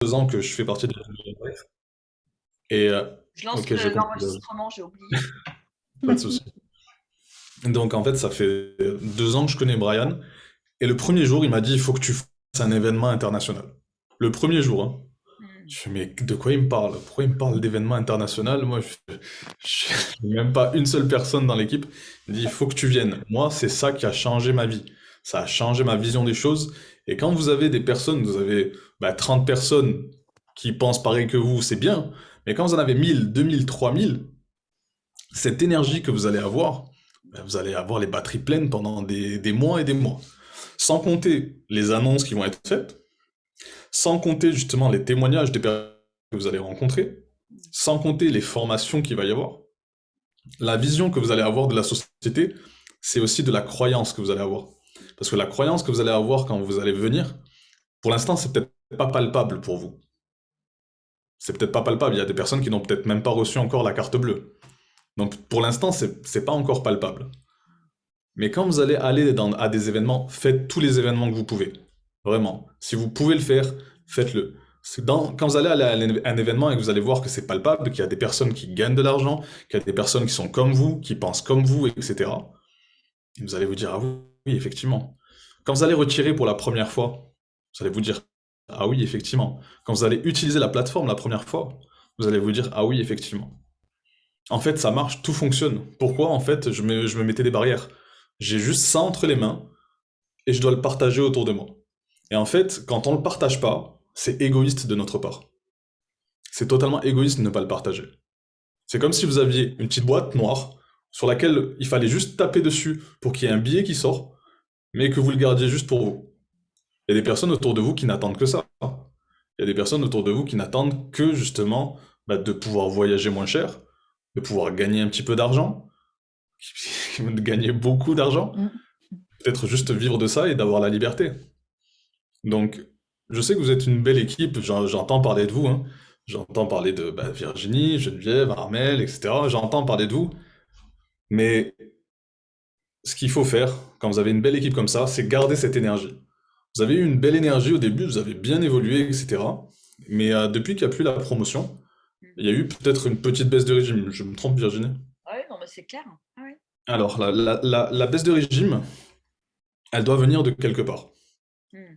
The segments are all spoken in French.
2 ans que je fais partie de bref. Et Je lance ok, j'ai compris, l'enregistrement, j'ai oublié. pas de souci. Donc en fait, ça fait 2 ans que je connais Brian. Et le premier jour, il m'a dit, il faut que tu fasses un événement international. Le premier jour, hein. Hmm. Je fais, mais de quoi il me parle? Pourquoi il me parle d'événement international? Moi, je n'ai même pas une seule personne dans l'équipe. Il me dit, il faut que tu viennes. Moi, c'est ça qui a changé ma vie. Ça a changé ma vision des choses. Et quand vous avez des personnes, vous avez 30 personnes qui pensent pareil que vous, c'est bien. Mais quand vous en avez 1000, 2000, 3000, cette énergie que vous allez avoir, vous allez avoir les batteries pleines pendant des mois et des mois. Sans compter les annonces qui vont être faites, sans compter justement les témoignages des personnes que vous allez rencontrer, sans compter les formations qu'il va y avoir. La vision que vous allez avoir de la société, c'est aussi de la croyance que vous allez avoir. Parce que la croyance que vous allez avoir quand vous allez venir, pour l'instant, c'est peut-être pas palpable pour vous. C'est peut-être pas palpable. Il y a des personnes qui n'ont peut-être même pas reçu encore la carte bleue. Donc pour l'instant, c'est pas encore palpable. Mais quand vous allez aller à des événements, faites tous les événements que vous pouvez. Vraiment. Si vous pouvez le faire, faites-le. Quand vous allez à un événement et que vous allez voir que c'est palpable, qu'il y a des personnes qui gagnent de l'argent, qu'il y a des personnes qui sont comme vous, qui pensent comme vous, etc., vous allez vous dire, ah oui, oui, effectivement. Quand vous allez retirer pour la première fois, vous allez vous dire, ah oui, effectivement. Quand vous allez utiliser la plateforme la première fois, vous allez vous dire, ah oui, effectivement. En fait, ça marche, tout fonctionne. Pourquoi, en fait, je me mettais des barrières? J'ai juste ça entre les mains et je dois le partager autour de moi. Et en fait, quand on le partage pas, c'est égoïste de notre part. C'est totalement égoïste de ne pas le partager. C'est comme si vous aviez une petite boîte noire sur laquelle il fallait juste taper dessus pour qu'il y ait un billet qui sort, mais que vous le gardiez juste pour vous. Il y a des personnes autour de vous qui n'attendent que ça. Il y a des personnes autour de vous qui n'attendent que justement de pouvoir voyager moins cher, de pouvoir gagner un petit peu d'argent, de gagner beaucoup d'argent, Mm. peut-être juste vivre de ça et d'avoir la liberté. Donc, je sais que vous êtes une belle équipe, j'entends parler de vous, hein. J'entends parler de Virginie, Geneviève, Armel, etc. J'entends parler de vous, mais ce qu'il faut faire, quand vous avez une belle équipe comme ça, c'est garder cette énergie. Vous avez eu une belle énergie au début, vous avez bien évolué, etc. Mais depuis qu'il n'y a plus la promotion, Mm. il y a eu peut-être une petite baisse de régime. Je me trompe, Virginie? Ouais, non, mais c'est clair. Ah ouais. Alors, la baisse de régime, elle doit venir de quelque part. Mm.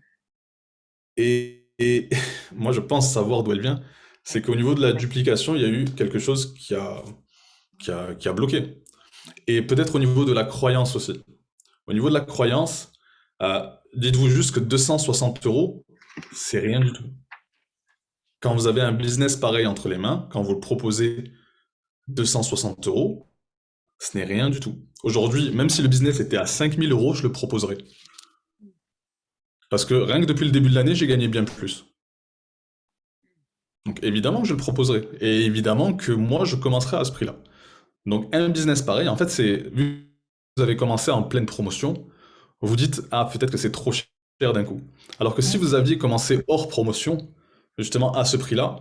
Et moi, je pense savoir d'où elle vient. C'est qu'au niveau de la duplication, il y a eu quelque chose qui a bloqué. Et peut-être au niveau de la croyance aussi. Au niveau de la croyance, dites-vous juste que 260 euros, c'est rien du tout. Quand vous avez un business pareil entre les mains, quand vous le proposez 260 euros, ce n'est rien du tout. Aujourd'hui, même si le business était à 5000 euros, je le proposerais. Parce que rien que depuis le début de l'année, j'ai gagné bien plus. Donc évidemment que je le proposerai. Et évidemment que moi, je commencerai à ce prix-là. Donc un business pareil, en fait, vu que vous avez commencé en pleine promotion, vous vous dites, ah, peut-être que c'est trop cher d'un coup. Alors que si Mm. vous aviez commencé hors promotion, justement à ce prix-là,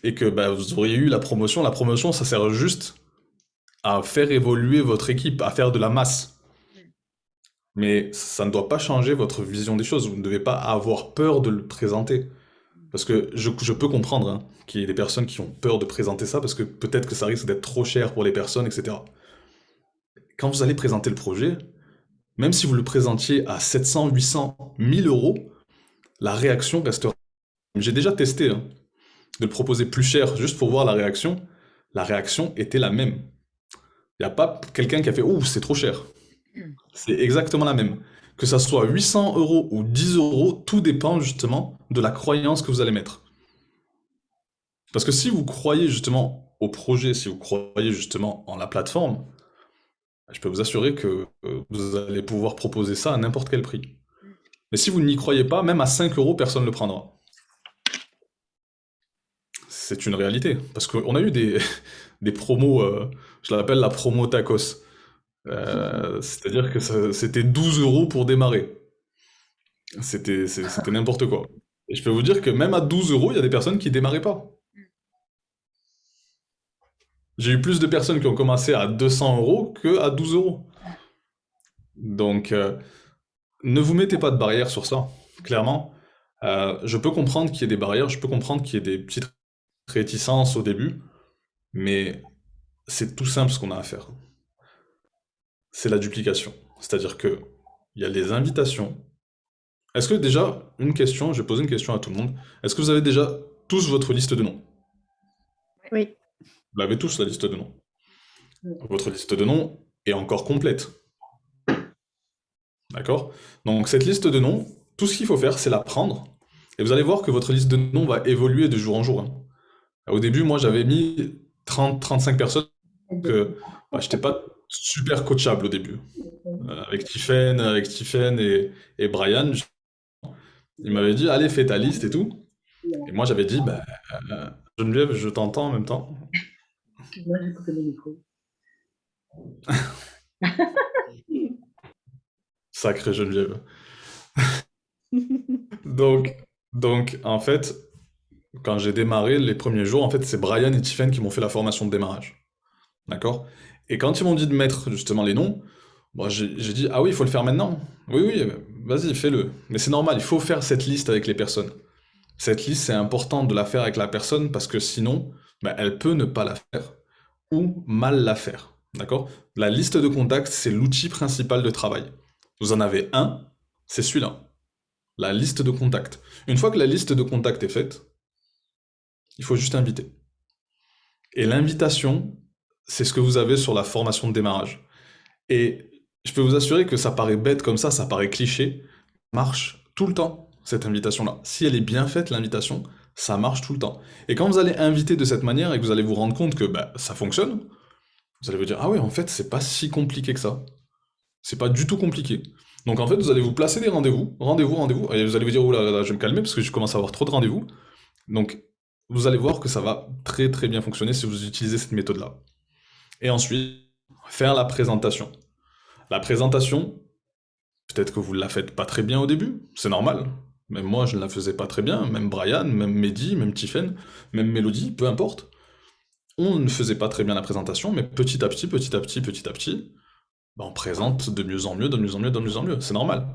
et que vous auriez eu la promotion, ça sert juste à faire évoluer votre équipe, à faire de la masse. Mm. Mais ça ne doit pas changer votre vision des choses. Vous ne devez pas avoir peur de le présenter. Mm. Parce que je peux comprendre hein, qu'il y ait des personnes qui ont peur de présenter ça, parce que peut-être que ça risque d'être trop cher pour les personnes, etc. Quand vous allez présenter le projet, même si vous le présentiez à 700, 800, 1000 euros, la réaction restera. J'ai déjà testé hein, de le proposer plus cher juste pour voir la réaction. La réaction était la même. Il n'y a pas quelqu'un qui a fait ouh, c'est trop cher. Mm. C'est exactement la même. Que ça soit 800 euros ou 10 euros, tout dépend justement de la croyance que vous allez mettre. Parce que si vous croyez justement au projet, si vous croyez justement en la plateforme, je peux vous assurer que vous allez pouvoir proposer ça à n'importe quel prix. Mm. Mais si vous n'y croyez pas, même à 5 euros, personne ne le prendra. C'est une réalité. Parce qu'on a eu des promos, je l'appelle la promo tacos. C'est-à-dire que c'était 12 euros pour démarrer. C'était n'importe quoi. Et je peux vous dire que même à 12 euros, il y a des personnes qui démarraient pas. Mm. J'ai eu plus de personnes qui ont commencé à 200 euros que à 12 euros. Mm. Donc, ne vous mettez pas de barrière sur ça, clairement. Je peux comprendre qu'il y ait des barrières, je peux comprendre qu'il y ait des petites réticences au début, mais c'est tout simple ce qu'on a à faire. C'est la duplication. C'est-à-dire que il y a les invitations. Est-ce que déjà, une question, je vais poser une question à tout le monde. Est-ce que vous avez déjà tous votre liste de noms? Ouais. Oui. Vous l'avez tous la liste de noms. Oui. Votre liste de noms est encore complète. D'accord? Donc cette liste de noms, tout ce qu'il faut faire, c'est la prendre. Et vous allez voir que votre liste de noms va évoluer de jour en jour, hein. Au début, moi, j'avais mis 30-35 personnes que bah, j'étais pas super coachable au début. Avec Tiffen et Brian, ils m'avaient dit, allez, fais ta liste et tout. Et moi, j'avais dit, bah, Geneviève, je t'entends en même temps. Moi, j'ai coupé le micro. Sacré Geneviève. Donc, donc, en fait, quand j'ai démarré les premiers jours, en fait, c'est Brian et Tiffen qui m'ont fait la formation de démarrage. D'accord? Et quand ils m'ont dit de mettre justement les noms, moi j'ai dit, ah oui, il faut le faire maintenant. Oui, oui, vas-y, fais-le. Mais c'est normal, il faut faire cette liste avec les personnes. Cette liste, c'est important de la faire avec la personne parce que sinon, ben, elle peut ne pas la faire ou mal la faire. D'accord? La liste de contacts, c'est l'outil principal de travail. Vous en avez un, c'est celui-là. La liste de contacts. Une fois que la liste de contacts est faite, il faut juste inviter. Et l'invitation, c'est ce que vous avez sur la formation de démarrage. Et je peux vous assurer que ça paraît bête comme ça paraît cliché, marche tout le temps, cette invitation-là. Si elle est bien faite, l'invitation, ça marche tout le temps. Et quand vous allez inviter de cette manière et que vous allez vous rendre compte que bah, ça fonctionne, vous allez vous dire, ah oui, en fait, c'est pas si compliqué que ça. C'est pas du tout compliqué. Donc en fait, vous allez vous placer des rendez-vous, rendez-vous, et vous allez vous dire, oh là là, je vais me calmer parce que je commence à avoir trop de rendez-vous. Donc vous allez voir que ça va très très bien fonctionner si vous utilisez cette méthode-là. Et ensuite, faire la présentation. La présentation, peut-être que vous ne la faites pas très bien au début, c'est normal. Même moi, je ne la faisais pas très bien, même Brian, même Mehdi, même Tiffen, même Mélodie, peu importe. On ne faisait pas très bien la présentation, mais petit à petit, petit à petit, petit à petit, bah, on présente de mieux en mieux, de mieux en mieux, de mieux en mieux. C'est normal.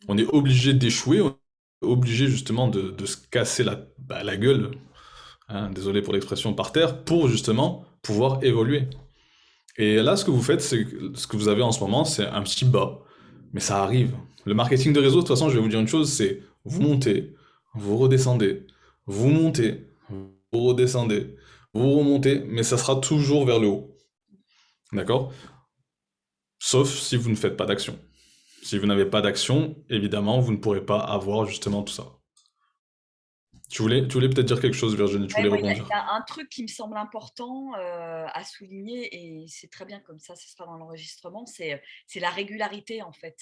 On est obligé d'échouer, on est obligé justement de se casser la gueule, hein, désolé pour l'expression, par terre, pour justement pouvoir évoluer. Et là, ce que vous faites, ce que vous avez en ce moment, c'est un petit bas, mais ça arrive. Le marketing de réseau, de toute façon, je vais vous dire une chose, c'est vous montez, vous redescendez, vous montez, vous redescendez, vous remontez, mais ça sera toujours vers le haut. D'accord? Sauf si vous ne faites pas d'action. Si vous n'avez pas d'action, évidemment, vous ne pourrez pas avoir justement tout ça. Tu voulais peut-être dire quelque chose, Virginie, tu Ouais, voulais moi, il rebondir. y a un truc qui me semble important à souligner, et c'est très bien comme ça sera dans l'enregistrement, c'est la régularité en fait.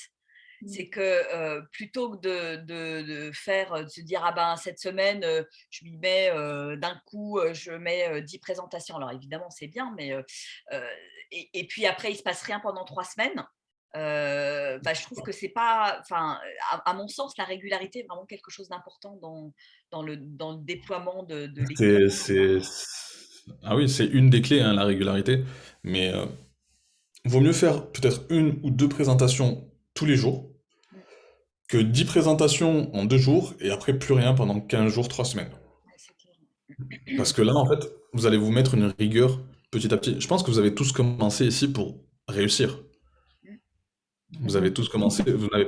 C'est que plutôt que de faire, de se dire, ah ben cette semaine, je m'y mets d'un coup, je mets 10 présentations. Alors évidemment, c'est bien, mais et puis après, il ne se passe rien pendant 3 semaines. Bah, je trouve que c'est pas, enfin, à mon sens, la régularité est vraiment quelque chose d'important dans le déploiement de l'équipe. Ah oui, c'est une des clés, hein, la régularité. Mais vaut mieux faire peut-être une ou deux présentations tous les jours que 10 présentations en 2 jours et après plus rien pendant 15 jours, 3 semaines. Ouais, c'est clair. Parce que là, en fait, vous allez vous mettre une rigueur petit à petit. Je pense que vous avez tous commencé ici pour réussir. Vous avez tous commencé, vous n'avez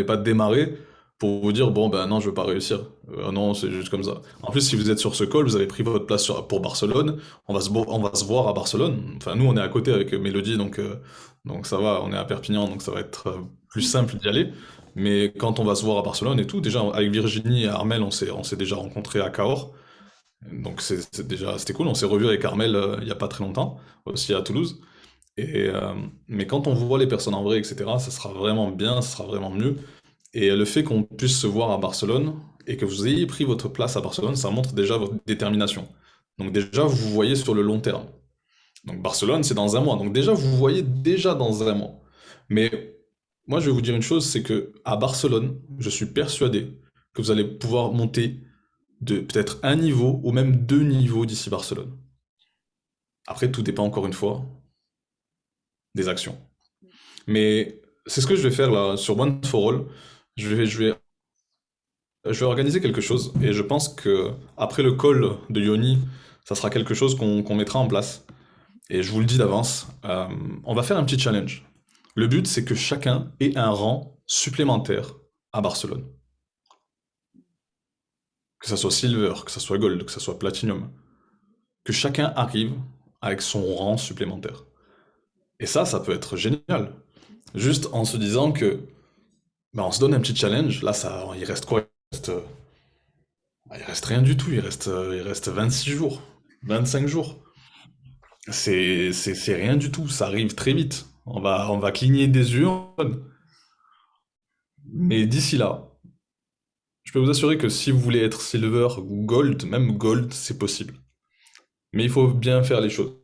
pas démarré pour vous dire, bon, ben non, je veux pas réussir. Non, c'est juste comme ça. En plus, si vous êtes sur ce call, vous avez pris votre place pour Barcelone. On va se voir à Barcelone. Enfin, nous, on est à côté avec Mélodie, donc ça va, on est à Perpignan, donc ça va être plus simple d'y aller. Mais quand on va se voir à Barcelone et tout, déjà, avec Virginie et Armel, on s'est déjà rencontrés à Cahors. Donc c'était cool. On s'est revu avec Armel il y a pas très longtemps, aussi à Toulouse. Mais quand on voit les personnes en vrai, etc., ça sera vraiment bien, ça sera vraiment mieux. Et le fait qu'on puisse se voir à Barcelone et que vous ayez pris votre place à Barcelone, ça montre déjà votre détermination. Donc déjà, vous vous voyez sur le long terme. Donc Barcelone, c'est dans un mois. Donc déjà, vous vous voyez déjà dans un mois. Mais moi, je vais vous dire une chose, c'est que à Barcelone, je suis persuadé que vous allez pouvoir monter de peut-être un niveau ou même 2 niveaux d'ici Barcelone. Après, tout dépend encore une fois des actions. Mais c'est ce que je vais faire là sur One for All. Je vais Je vais organiser quelque chose et je pense que après le call de Yoni, ça sera quelque chose qu'on mettra en place. Et je vous le dis d'avance, on va faire un petit challenge. Le but, c'est que chacun ait un rang supplémentaire à Barcelone. Que ça soit silver, que ça soit gold, que ça soit platinum. Que chacun arrive avec son rang supplémentaire. Et ça peut être génial. Juste en se disant que, ben, on se donne un petit challenge. Là, il reste quoi? Il reste rien du tout. Il reste 26 jours, 25 jours. C'est rien du tout. Ça arrive très vite. On va cligner des yeux. Mais d'ici là, je peux vous assurer que si vous voulez être silver ou gold, même gold, c'est possible. Mais il faut bien faire les choses.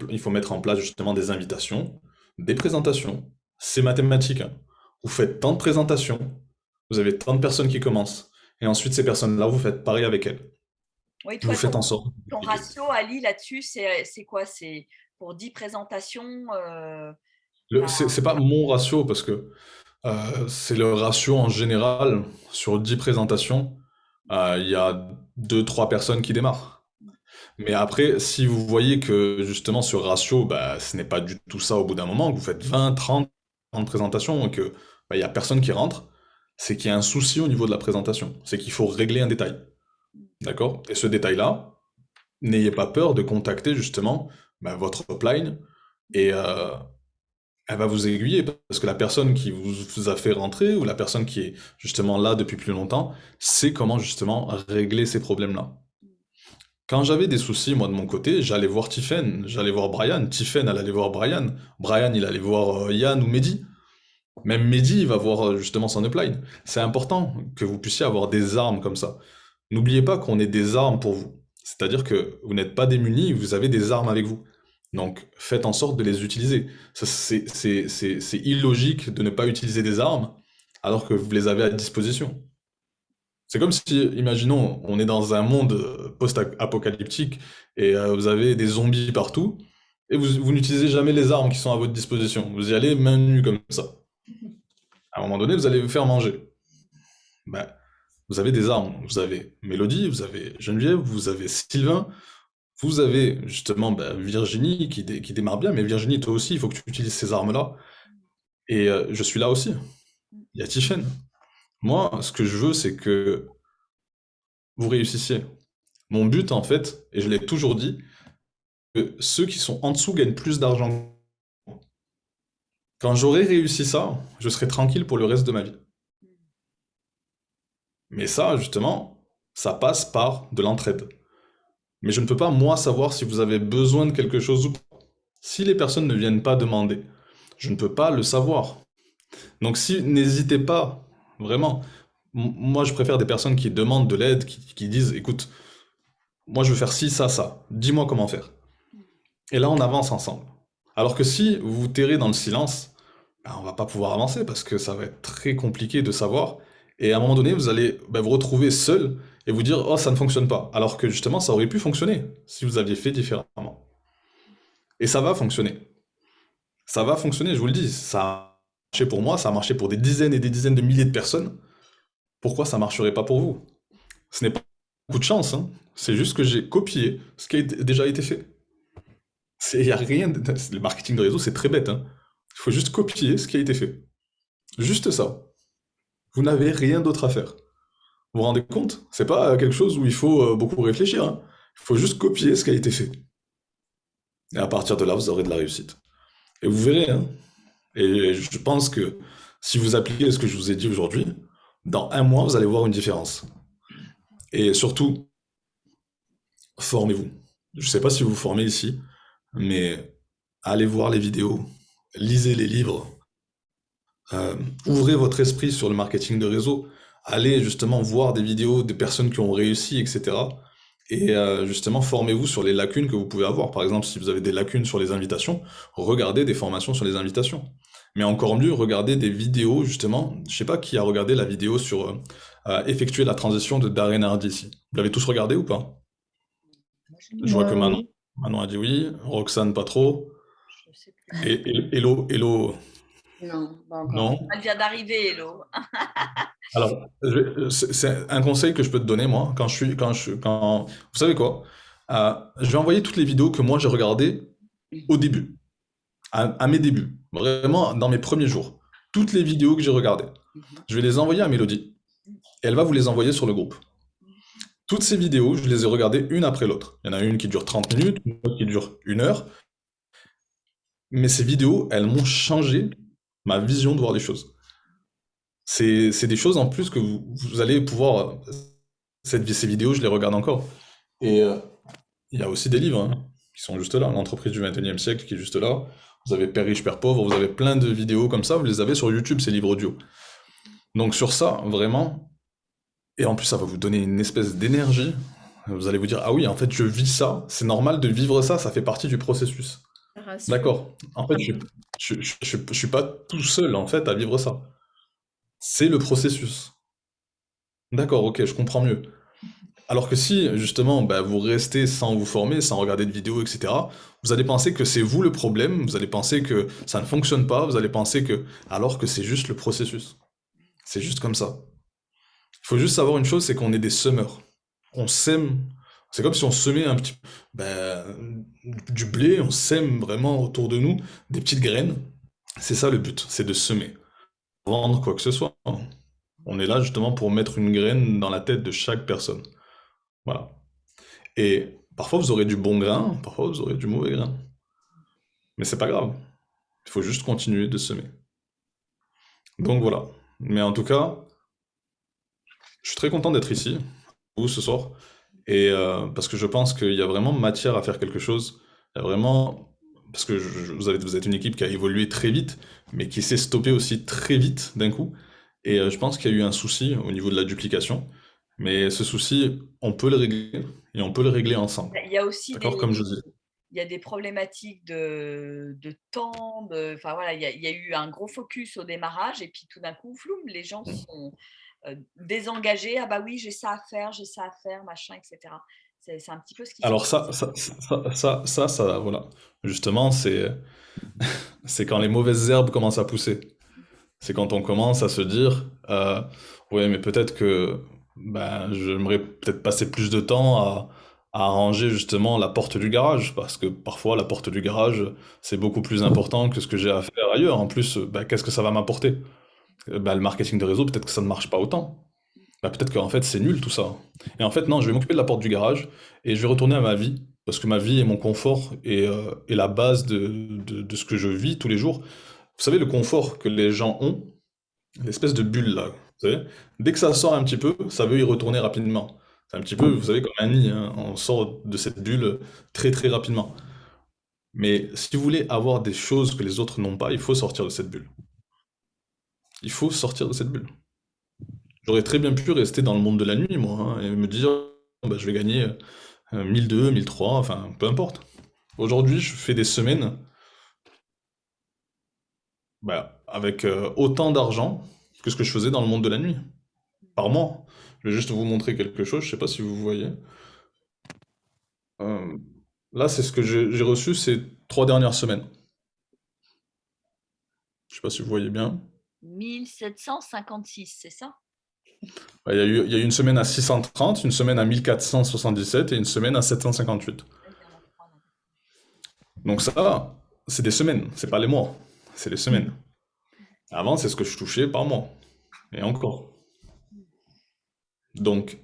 Il faut mettre en place justement des invitations, des présentations. C'est mathématique, hein. Vous faites tant de présentations, vous avez tant de personnes qui commencent. Et ensuite, ces personnes-là, vous faites pareil avec elles. Oui, Vous toi, faites en sorte. ton ratio, Ali, là-dessus, c'est quoi? C'est pour 10 présentations, C'est pas mon ratio parce que c'est le ratio en général. Sur 10 présentations, il y a deux trois personnes qui démarrent. Mais après, si vous voyez que justement sur ratio, bah, ce n'est pas du tout ça au bout d'un moment, que vous faites 20, 30, 30 présentations et que bah, il y a personne qui rentre, c'est qu'il y a un souci au niveau de la présentation. C'est qu'il faut régler un détail. D'accord? Et ce détail-là, n'ayez pas peur de contacter justement bah, votre upline et elle va vous aiguiller parce que la personne qui vous a fait rentrer ou la personne qui est justement là depuis plus longtemps sait comment justement régler ces problèmes-là. Quand j'avais des soucis, moi, de mon côté, j'allais voir Tiffen, j'allais voir Brian. Tiffen, elle allait voir Brian. Brian, il allait voir Yann ou Mehdi. Même Mehdi, il va voir justement son upline. C'est important que vous puissiez avoir des armes comme ça. N'oubliez pas qu'on est des armes pour vous. C'est-à-dire que vous n'êtes pas démunis, vous avez des armes avec vous. Donc, faites en sorte de les utiliser. C'est illogique de ne pas utiliser des armes alors que vous les avez à disposition. C'est comme si, imaginons, on est dans un monde post-apocalyptique et vous avez des zombies partout et vous n'utilisez jamais les armes qui sont à votre disposition. Vous y allez main nue comme ça. À un moment donné, vous allez vous faire manger. Ben, vous avez des armes. Vous avez Mélodie, vous avez Geneviève, vous avez Sylvain, vous avez justement ben, Virginie qui démarre bien, mais Virginie, toi aussi, il faut que tu utilises ces armes-là. Et je suis là aussi. Il y a Tiffen. Moi, ce que je veux, c'est que vous réussissiez. Mon but, en fait, et je l'ai toujours dit, que ceux qui sont en dessous gagnent plus d'argent. Quand j'aurai réussi ça, je serai tranquille pour le reste de ma vie. Mais ça, justement, ça passe par de l'entraide. Mais je ne peux pas, moi, savoir si vous avez besoin de quelque chose ou pas. Si les personnes ne viennent pas demander, je ne peux pas le savoir. Donc si, n'hésitez pas, vraiment. Moi, je préfère des personnes qui demandent de l'aide, qui disent, écoute, moi, je veux faire ci, ça. Dis-moi comment faire. Et là, on avance ensemble. Alors que si vous vous tairez dans le silence, ben, on va pas pouvoir avancer parce que ça va être très compliqué de savoir. Et à un moment donné, vous allez ben, vous retrouver seul et vous dire, oh, ça ne fonctionne pas. Alors que justement, ça aurait pu fonctionner si vous aviez fait différemment. Et ça va fonctionner. Ça va fonctionner, je vous le dis. Ça a marché pour moi, ça a marché pour des dizaines et des dizaines de milliers de personnes. Pourquoi ça marcherait pas pour vous? Ce n'est pas beaucoup de chance, hein. C'est juste que j'ai copié ce qui a déjà été fait. Il y a rien. Le marketing de réseau, c'est très bête, hein. Il faut juste copier ce qui a été fait. Juste ça. Vous n'avez rien d'autre à faire. Vous vous rendez compte? C'est pas quelque chose où il faut beaucoup réfléchir, hein. Il faut juste copier ce qui a été fait. Et à partir de là, vous aurez de la réussite. Et vous verrez, hein. Et je pense que si vous appliquez ce que je vous ai dit aujourd'hui, dans un mois, vous allez voir une différence. Et surtout, formez-vous. Je ne sais pas si vous vous formez ici, mais allez voir les vidéos, lisez les livres, ouvrez votre esprit sur le marketing de réseau, allez justement voir des vidéos des personnes qui ont réussi, etc. Et justement, formez-vous sur les lacunes que vous pouvez avoir. Par exemple, si vous avez des lacunes sur les invitations, regardez des formations sur les invitations. Mais encore mieux, regardez des vidéos, justement. Je sais pas qui a regardé la vidéo sur effectuer la transition de Darren Hardy ici. Vous l'avez tous regardé ou pas? Je vois que Manon, Oui. Manon a dit oui, Roxane pas trop, je sais plus. et Hello, Non, pas encore. Non? Elle vient d'arriver, Hello. Alors, c'est un conseil que je peux te donner, moi, vous savez quoi? Je vais envoyer toutes les vidéos que moi j'ai regardées au début, à mes débuts, vraiment dans mes premiers jours. Toutes les vidéos que j'ai regardées. Je vais les envoyer à Mélodie, et elle va vous les envoyer sur le groupe. Toutes ces vidéos, je les ai regardées une après l'autre. Il y en a une qui dure 30 minutes, une autre qui dure 1 heure. Mais ces vidéos, elles m'ont changé ma vision de voir les choses. C'est des choses en plus que vous allez pouvoir. Ces vidéos, je les regarde encore. Et il y a aussi des livres hein, qui sont juste là. L'entreprise du 21e siècle qui est juste là. Vous avez Père riche, Père pauvre. Vous avez plein de vidéos comme ça. Vous les avez sur YouTube, ces livres audio. Donc sur ça, vraiment. Et en plus, ça va vous donner une espèce d'énergie. Vous allez vous dire, ah oui, en fait, je vis ça. C'est normal de vivre ça. Ça fait partie du processus. Rassure. D'accord. En fait, je suis pas tout seul, en fait, à vivre ça. C'est le processus. D'accord, ok, je comprends mieux. Alors que si, justement, bah, vous restez sans vous former, sans regarder de vidéos, etc., vous allez penser que c'est vous le problème, vous allez penser que ça ne fonctionne pas, vous allez penser que... Alors que c'est juste le processus. C'est juste comme ça. Il faut juste savoir une chose, c'est qu'on est des semeurs. On sème... C'est comme si on semait un petit... bah, du blé, on sème vraiment autour de nous des petites graines. C'est ça le but, c'est de semer. Vendre quoi que ce soit. On est là justement pour mettre une graine dans la tête de chaque personne. Voilà. Et parfois vous aurez du bon grain, parfois vous aurez du mauvais grain. Mais c'est pas grave. Il faut juste continuer de semer. Donc voilà. Mais en tout cas, je suis très content d'être ici, vous ce soir. Et parce que je pense qu'il y a vraiment matière à faire quelque chose. Il y a vraiment. Parce que vous êtes une équipe qui a évolué très vite, mais qui s'est stoppée aussi très vite d'un coup. Et je pense qu'il y a eu un souci au niveau de la duplication. Mais ce souci, on peut le régler et on peut le régler ensemble. Il y a aussi D'accord, comme je dis. il y a des problématiques de temps, enfin voilà, il y a eu un gros focus au démarrage et puis tout d'un coup, floum, les gens sont désengagés. Ah bah oui, j'ai ça à faire, machin, etc. C'est un petit peu ce qui se Alors passe. voilà. Justement, c'est quand les mauvaises herbes commencent à pousser. C'est quand on commence à se dire, ouais, mais peut-être que ben, j'aimerais peut-être passer plus de temps à arranger justement la porte du garage, parce que parfois la porte du garage, c'est beaucoup plus important que ce que j'ai à faire ailleurs. En plus, ben, qu'est-ce que ça va m'apporter? Ben, le marketing de réseau, peut-être que ça ne marche pas autant. Ben, peut-être qu'en fait c'est nul tout ça. Et en fait, non, je vais m'occuper de la porte du garage et je vais retourner à ma vie, parce que ma vie est mon confort et la base de ce que je vis tous les jours. Vous savez, le confort que les gens ont, l'espèce de bulle là, vous savez, dès que ça sort un petit peu, ça veut y retourner rapidement. C'est un petit peu, vous savez, comme un nid, hein, on sort de cette bulle très très rapidement. Mais si vous voulez avoir des choses que les autres n'ont pas, il faut sortir de cette bulle. Il faut sortir de cette bulle. J'aurais très bien pu rester dans le monde de la nuit, moi, hein, et me dire, bah, je vais gagner 1002, 1003, enfin, peu importe. Aujourd'hui, je fais des semaines bah, avec autant d'argent que ce que je faisais dans le monde de la nuit, par mois. Je vais juste vous montrer quelque chose, je sais pas si vous voyez. Euh, Là, c'est ce que j'ai reçu ces 3 dernières semaines. Je sais pas si vous voyez bien. 1756, c'est ça? Bah, il y a eu une semaine à 630, une semaine à 1477 et une semaine à 758. Donc ça, c'est des semaines, c'est pas les mois, c'est les semaines. Avant, c'est ce que je touchais par mois. Et encore. Donc,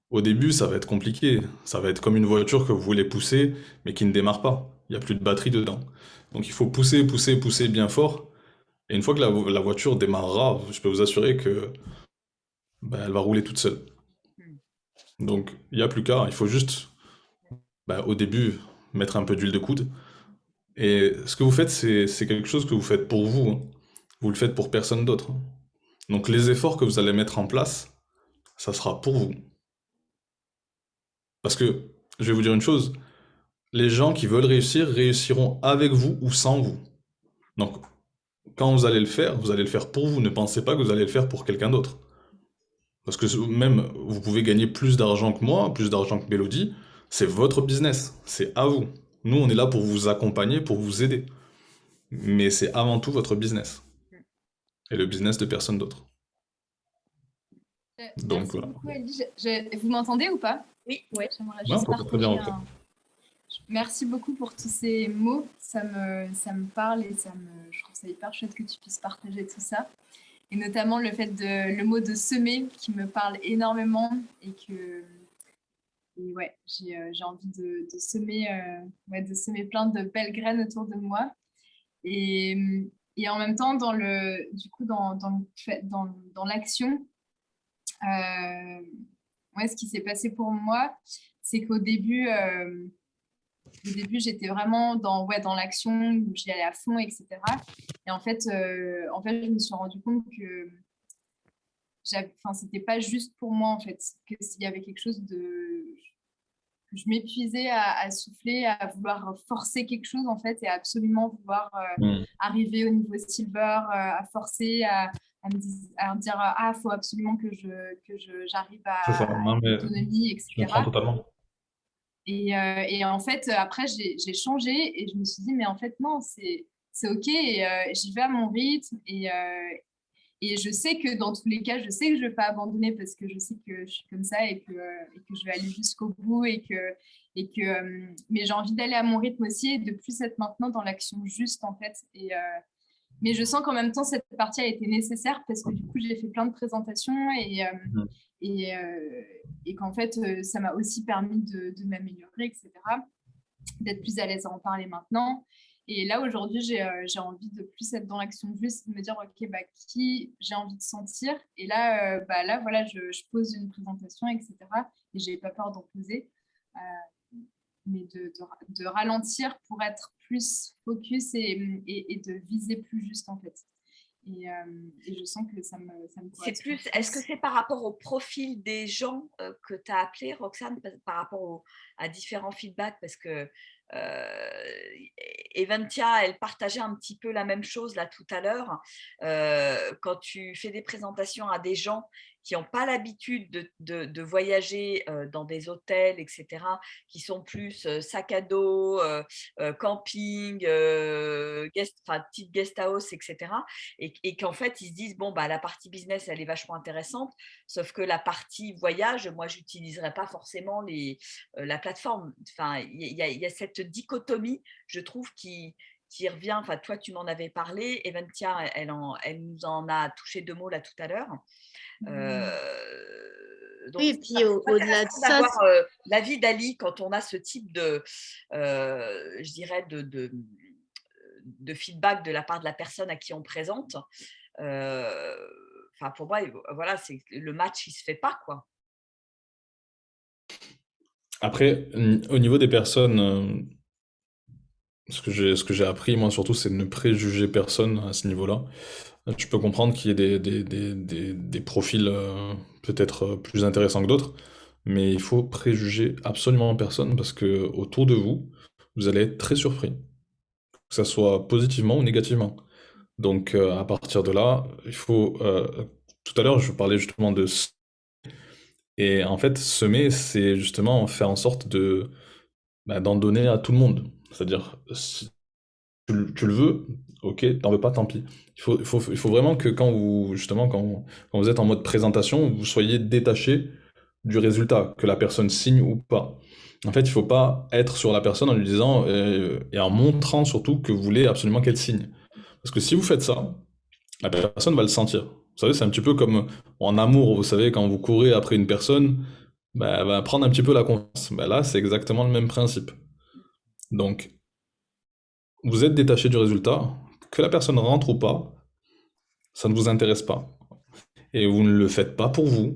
au début, ça va être compliqué. Ça va être comme une voiture que vous voulez pousser, mais qui ne démarre pas. Il n'y a plus de batterie dedans. Donc il faut pousser, pousser, pousser bien fort. Et une fois que la voiture démarrera, je peux vous assurer que bah, elle va rouler toute seule. Donc il n'y a plus qu'à. Il faut juste, bah, au début, mettre un peu d'huile de coude. Et ce que vous faites, c'est quelque chose que vous faites pour vous, hein. Vous le faites pour personne d'autre, hein. Donc les efforts que vous allez mettre en place, ça sera pour vous. Parce que, je vais vous dire une chose, les gens qui veulent réussir réussiront avec vous ou sans vous. Donc, quand vous allez le faire pour vous. Ne pensez pas que vous allez le faire pour quelqu'un d'autre. Parce que même, vous pouvez gagner plus d'argent que moi, plus d'argent que Mélodie. C'est votre business. C'est à vous. Nous, on est là pour vous accompagner, pour vous aider. mais c'est avant tout votre business Mm. et le business de personne d'autre. Donc Merci voilà. beaucoup, Ellie. Vous m'entendez ou pas? Oui. J'aimerais Ouais, on juste t'entend très bien, partager ok. Merci beaucoup pour tous ces mots. Ça me parle et je trouve ça hyper chouette que tu puisses partager tout ça. Et notamment le mot de semer qui me parle énormément et ouais, j'ai envie de semer plein de belles graines autour de moi. Et, et en même temps, du coup, dans l'action, ce qui s'est passé pour moi, c'est qu'au début, j'étais vraiment dans l'action, où j'y allais à fond, etc. Et en fait, je me suis rendu compte que c'était pas juste pour moi, en fait, que s'il y avait quelque chose que je m'épuisais à souffler, à vouloir forcer quelque chose, en fait, et à absolument vouloir Mm. arriver au niveau silver, à forcer, à me dire, ah, faut absolument que j'arrive C'est ça. à Non, mais l'autonomie, je comprends etc. totalement. Et en fait, après, j'ai changé et je me suis dit, mais en fait, non, c'est OK. Et j'y vais à mon rythme. Et je sais que dans tous les cas, je sais que je ne vais pas abandonner parce que je sais que je suis comme ça et que je vais aller jusqu'au bout. Mais j'ai envie d'aller à mon rythme aussi et de plus être maintenant dans l'action juste, en fait. Mais je sens qu'en même temps, cette partie a été nécessaire parce que du coup, j'ai fait plein de présentations Mm. et, euh, et qu'en fait, ça m'a aussi permis de m'améliorer, etc. D'être plus à l'aise à en parler maintenant. Et là, aujourd'hui, j'ai envie de plus être dans l'action juste, de me dire, OK, bah, qui j'ai envie de sentir. Et là, voilà, je pose une présentation, etc. Et j'ai pas peur d'en poser. Mais de ralentir pour être plus focus et de viser plus juste, en fait. Et je sens que ça me correspond plus. Est-ce que c'est par rapport au profil des gens que tu as appelé, Roxane, par rapport à différents feedbacks? Parce que Eventia, elle partageait un petit peu la même chose là tout à l'heure. Quand tu fais des présentations à des gens qui n'ont pas l'habitude de voyager dans des hôtels, etc., qui sont plus sac à dos, camping, petite guest house, etc., et qu'en fait, ils se disent, bon, bah, la partie business, elle est vachement intéressante, sauf que la partie voyage, moi, je n'utiliserai pas forcément la plateforme. Enfin, il y a cette dichotomie, je trouve, qui revient. Enfin, toi, tu m'en avais parlé. Eventia, elle nous en a touché 2 mots là tout à l'heure. Donc, Oui, et puis au-delà de intéressant ça, d'avoir l'avis d'Ali quand on a ce type je dirais, de feedback de la part de la personne à qui on présente. Enfin, pour moi, voilà, le match, il se fait pas, quoi. Après, au niveau des personnes, ce que j'ai appris, moi, surtout, c'est de ne préjuger personne à ce niveau-là. Je peux comprendre qu'il y ait des profils peut-être plus intéressants que d'autres, mais il faut préjuger absolument personne parce que autour de vous, vous allez être très surpris, que ça soit positivement ou négativement. Donc, à partir de là, il faut. Tout à l'heure, je parlais justement de. Et en fait, semer, c'est justement faire en sorte d'en donner à tout le monde. C'est-à-dire, si tu le veux, ok, t'en veux pas, tant pis. Il faut vraiment que quand vous êtes en mode présentation, vous soyez détaché du résultat, que la personne signe ou pas. En fait, il faut pas être sur la personne en lui disant, et en montrant surtout que vous voulez absolument qu'elle signe. Parce que si vous faites ça, la personne va le sentir. Vous savez, c'est un petit peu comme en amour, vous savez, quand vous courez après une personne, bah, elle va prendre un petit peu la confiance. Bah, là, c'est exactement le même principe. Donc, vous êtes détaché du résultat, que la personne rentre ou pas, ça ne vous intéresse pas. Et vous ne le faites pas pour vous,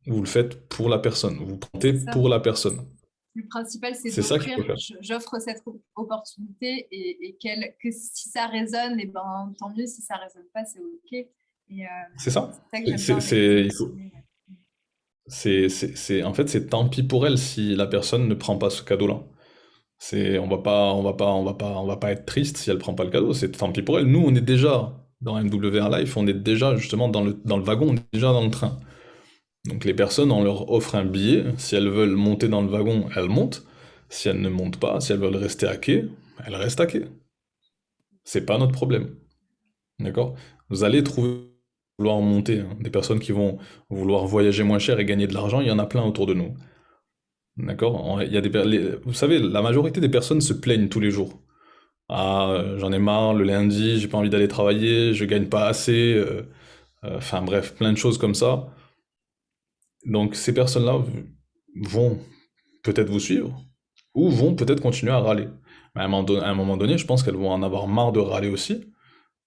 vous le faites pour la personne. Vous comptez C'est ça. pour la personne. Le principal, c'est C'est ça qu'il faut d'offrir. faire. J'offre cette opportunité et que si ça résonne, et ben, tant mieux. Si ça résonne pas, c'est OK. Et C'est ça. c'est ça que j'aime bien avec Il faut- Sommé, ouais. en fait, c'est tant pis pour elle si la personne ne prend pas ce cadeau-là. On va pas être triste si elle prend pas le cadeau. C'est tant pis pour elle. Nous, on est déjà dans MWR Life, on est déjà justement dans le wagon, on est déjà dans le train. Donc les personnes, on leur offre un billet. Si elles veulent monter dans le wagon, elles montent. Si elles ne montent pas, si elles veulent rester à quai, elles restent à quai. C'est pas notre problème. D'accord? Vous allez trouver, vouloir monter, hein, des personnes qui vont vouloir voyager moins cher et gagner de l'argent, il y en a plein autour de nous. D'accord? Il y a vous savez, la majorité des personnes se plaignent tous les jours. Ah, j'en ai marre, le lundi, j'ai pas envie d'aller travailler, je gagne pas assez, enfin bref, plein de choses comme ça. Donc ces personnes-là vont peut-être vous suivre, ou vont peut-être continuer à râler. Mais à un moment donné, je pense qu'elles vont en avoir marre de râler aussi.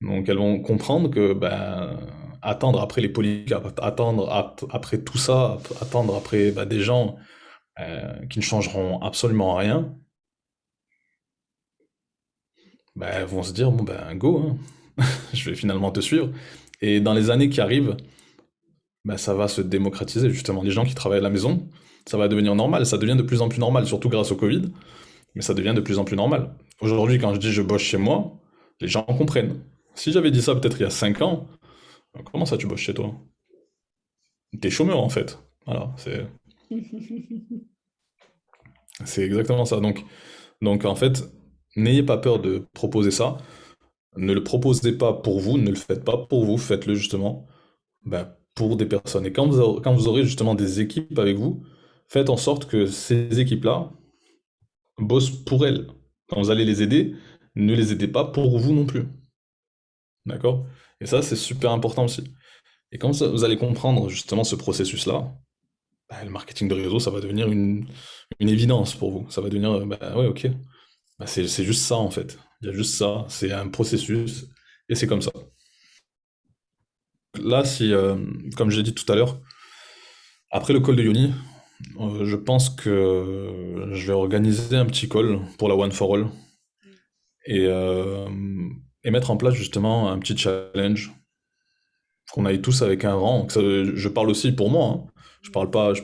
Donc elles vont comprendre que ben, attendre après les politiques, après tout ça, attendre après ben, des gens qui ne changeront absolument rien, ben, elles vont se dire, bon ben go, hein, je vais finalement te suivre. Et dans les années qui arrivent, ben, ça va se démocratiser, justement. Les gens qui travaillent à la maison, ça va devenir normal, ça devient de plus en plus normal, surtout grâce au Covid, mais ça devient de plus en plus normal. Aujourd'hui, quand je dis je bosse chez moi, les gens comprennent. Si j'avais dit ça peut-être il y a 5 ans, comment ça tu bosses chez toi? T'es chômeur en fait. Voilà, c'est exactement ça. Donc en fait, n'ayez pas peur de proposer ça. Ne le proposez pas pour vous, ne le faites pas pour vous, faites-le justement ben, pour des personnes. Et quand vous aurez justement des équipes avec vous, faites en sorte que ces équipes-là bossent pour elles. Quand vous allez les aider, ne les aidez pas pour vous non plus. D'accord? Et ça, c'est super important aussi. Et quand vous allez comprendre justement ce processus-là, bah, le marketing de réseau, ça va devenir une évidence pour vous. Ça va devenir, bah ouais, ok. Bah, c'est juste ça en fait. Il y a juste ça. C'est un processus et c'est comme ça. Là, si, comme j'ai dit tout à l'heure, après le call de Yoni, je pense que je vais organiser un petit call pour la One for All et, euh, et mettre en place justement un petit challenge qu'on aille tous avec un rang. Je parle aussi pour moi, hein. Je parle pas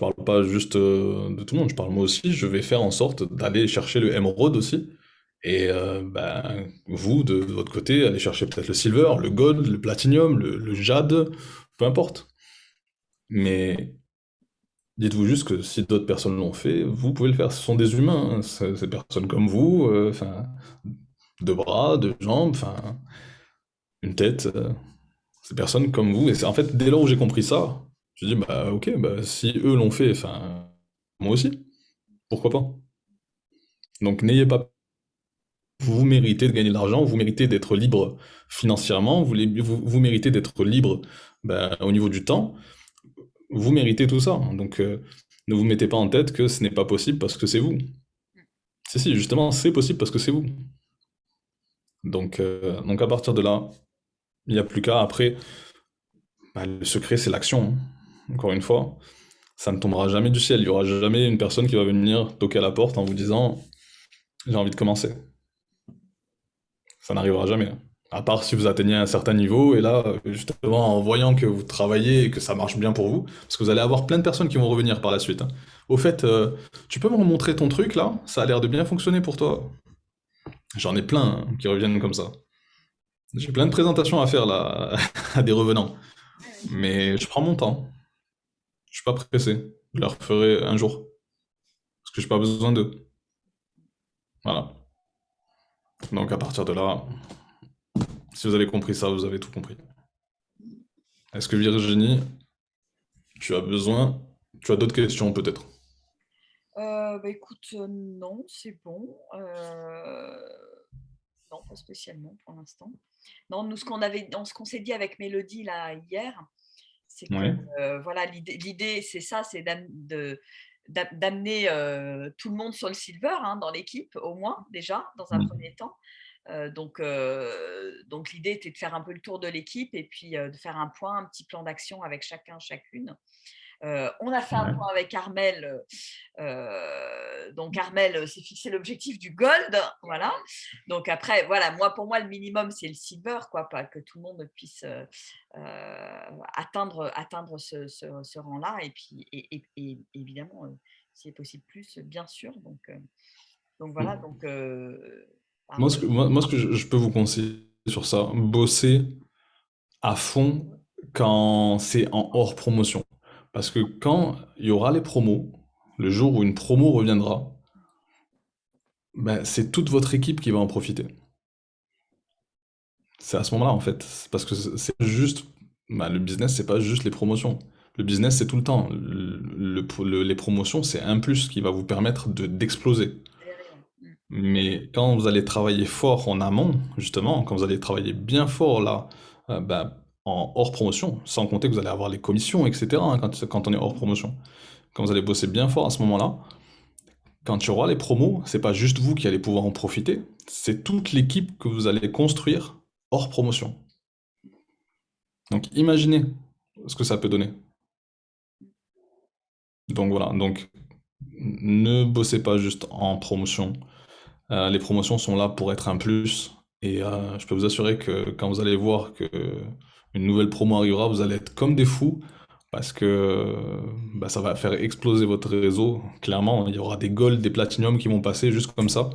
juste de tout le monde. Je parle moi aussi. Je vais faire en sorte d'aller chercher le émeraude aussi. Et ben, vous, de votre côté, allez chercher peut-être le silver, le gold, le platinum, le jade, peu importe. Mais dites-vous juste que si d'autres personnes l'ont fait, vous pouvez le faire. Ce sont des humains, hein. C'est des personnes comme vous, enfin, deux bras, deux jambes, enfin, une tête. Ces personnes comme vous. Et c'est en fait, dès lors où j'ai compris ça, je dis, bah ok, bah, si eux l'ont fait, enfin, moi aussi, pourquoi pas? Donc n'ayez pas, vous méritez de gagner de l'argent, vous méritez d'être libre financièrement, vous méritez d'être libre bah, au niveau du temps, vous méritez tout ça. Donc ne vous mettez pas en tête que ce n'est pas possible parce que c'est vous. Si, justement, c'est possible parce que c'est vous. Donc à partir de là, il n'y a plus qu'à. Après, bah, le secret, c'est l'action, hein. Encore une fois. Ça ne tombera jamais du ciel. Il y aura jamais une personne qui va venir toquer à la porte en vous disant j'ai envie de commencer. Ça n'arrivera jamais. À part si vous atteignez un certain niveau et là, justement, en voyant que vous travaillez et que ça marche bien pour vous, parce que vous allez avoir plein de personnes qui vont revenir par la suite, hein. Au fait, tu peux me remontrer ton truc là? Ça a l'air de bien fonctionner pour toi. J'en ai plein hein, qui reviennent comme ça. J'ai plein de présentations à faire là à des revenants. Mais je prends mon temps. Je suis pas pressé. Je leur ferai un jour. Parce que j'ai pas besoin d'eux. Voilà. Donc à partir de là, si vous avez compris ça, vous avez tout compris. Est-ce que Virginie, tu as besoin, tu as d'autres questions peut-être? Bah, écoute, non, c'est bon. Non, pas spécialement pour l'instant. Non, nous, ce qu'on s'est dit avec Mélodie là hier, c'est que Ouais. voilà, l'idée, c'est ça, c'est d'amener tout le monde sur le silver hein, dans l'équipe, au moins déjà, dans un Mm. premier temps. Donc l'idée était de faire un peu le tour de l'équipe et puis de faire un point, un petit plan d'action avec chacun, chacune. On a fait un Ouais. point avec Armel. Donc Armel s'est fixé l'objectif du gold, voilà. Donc après, voilà, pour moi, le minimum c'est le silver, quoi, pas que tout le monde puisse atteindre ce rang-là. Et puis, et évidemment, si c'est possible plus, bien sûr. Donc voilà. Donc Moi, ce que je peux vous conseiller sur ça, bosser à fond quand c'est en hors promotion. Parce que quand il y aura les promos, le jour où une promo reviendra, ben, c'est toute votre équipe qui va en profiter. C'est à ce moment-là, en fait. C'est parce que c'est juste, bah, le business, c'est pas juste les promotions. Le business, c'est tout le temps. Les promotions, c'est un plus qui va vous permettre d'exploser. accéléré, ouais. Mais quand vous allez travailler fort en amont, justement, quand vous allez travailler bien fort là, bah, en hors promotion, sans compter que vous allez avoir les commissions, etc., hein, quand on est hors promotion. Quand vous allez bosser bien fort à ce moment-là, quand il y aura les promos, c'est pas juste vous qui allez pouvoir en profiter, c'est toute l'équipe que vous allez construire hors promotion. Donc imaginez ce que ça peut donner. Donc voilà, donc ne bossez pas juste en promotion. Les promotions sont là pour être un plus. Et je peux vous assurer que quand vous allez voir que une nouvelle promo arrivera, vous allez être comme des fous parce que bah, ça va faire exploser votre réseau. Clairement, il y aura des golds, des platinums qui vont passer juste comme ça.